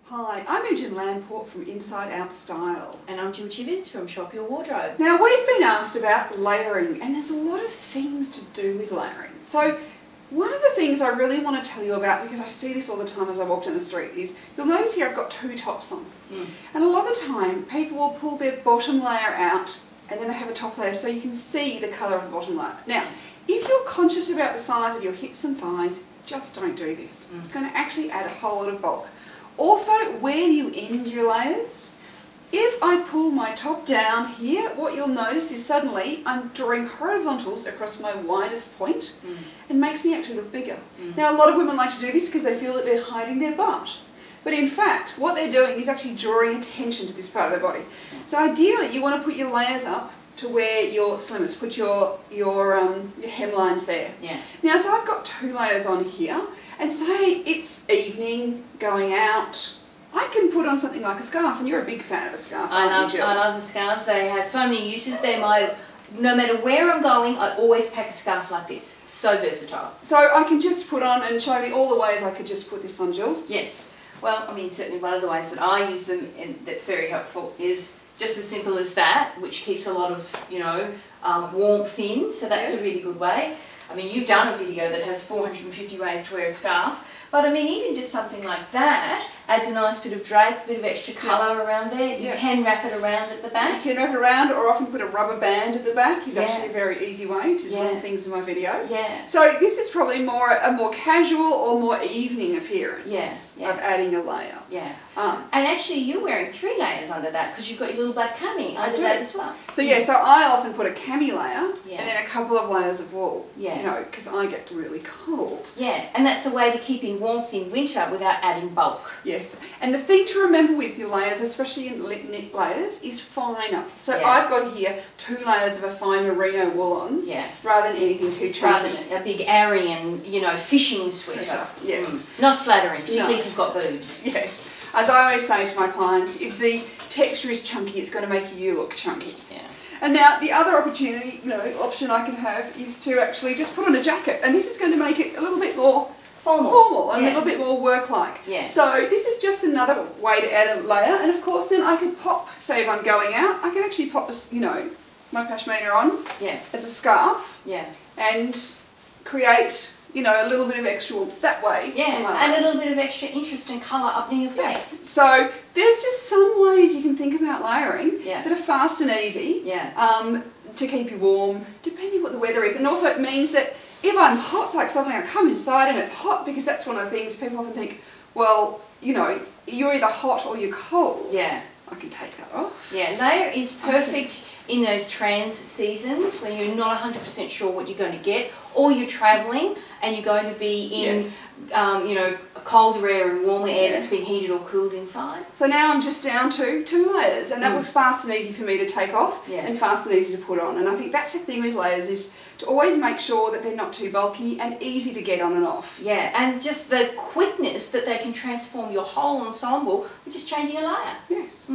Hi, I'm Imogen Lamport from Inside Out Style. And I'm Chivers from Shop Your Wardrobe. Now we've been asked about layering, and there's a lot of things to do with layering. So one of the things I really want to tell you about, because I see this all the time as I walk down the street, is you'll notice here I've got two tops on. And a lot of the time people will pull their bottom layer out and then they have a top layer so you can see the colour of the bottom layer. Now, if you're conscious about the size of your hips and thighs, just don't do this. It's going to actually add a whole lot of bulk. Also, where you end your layers, if I pull my top down here, what you'll notice is suddenly I'm drawing horizontals across my widest point and makes me actually look bigger. Now, a lot of women like to do this because they feel that they're hiding their butt. But in fact, what they're doing is actually drawing attention to this part of their body. So ideally, you want to put your layers up to where you're slimmest. Put your hemlines there. Yeah. Now, so I've got two layers on here. And say it's evening, going out, I can put on something like a scarf, and you're a big fan of a scarf, aren't you, Jill? I love the scarves. They have so many uses. They're no matter where I'm going, I always pack a scarf like this. So versatile. So I can just put on, and show me all the ways I could just put this on, Jill? Yes. Well, I mean, certainly one of the ways that I use them, and that's very helpful, is just as simple as that, which keeps a lot of, warmth in, so that's a really good way. I mean, you've done a video that has 450 ways to wear a scarf, but I mean, even just something like that adds a nice bit of drape, a bit of extra colour around there. You can wrap it around at the back. You can wrap it around, or often put a rubber band at the back is actually a very easy way, which is one of the things in my video. Yeah. So this is probably a more casual or more evening appearance of adding a layer. Yeah. And actually you're wearing 3 layers under that because you've got your little black cami under that as well. So so I often put a cami layer and then a couple of layers of wool, you know, because I get really cold. Yeah, and that's a way to keep in warmth in winter without adding bulk. Yes, and the thing to remember with your layers, especially in knit layers, is finer. So I've got here 2 layers of a fine merino wool on, rather than anything too chunky. Rather than a big Aryan, fishing sweater. Yes. Not flattering, particularly if you've got boobs. Yes. As I always say to my clients, if the texture is chunky, it's going to make you look chunky. Yeah. And now the other option I can have is to actually just put on a jacket, and this is going to make it a little bit more formal and a little bit more work-like. Yeah. So this is just another way to add a layer, and of course then I could pop, say if I'm going out, I can actually pop my pashmina on as a scarf and create a little bit of extra warmth that way. Yeah, and a little bit of extra interest and colour up near your face. So there's just some ways you can think about layering that are fast and easy to keep you warm, depending what the weather is. And also it means that if I'm hot, like suddenly I come inside and it's hot, because that's one of the things people often think, well, you're either hot or you're cold. Yeah. I can take that off. Yeah, layer is perfect in those trans seasons when you're not 100% sure what you're going to get, or you're travelling and you're going to be in, colder air and warmer air that's been heated or cooled inside. So now I'm just down to 2 layers, and that was fast and easy for me to take off and fast and easy to put on. And I think that's the thing with layers, is to always make sure that they're not too bulky and easy to get on and off. Yeah, and just the quickness that they can transform your whole ensemble with just changing a layer. Yes.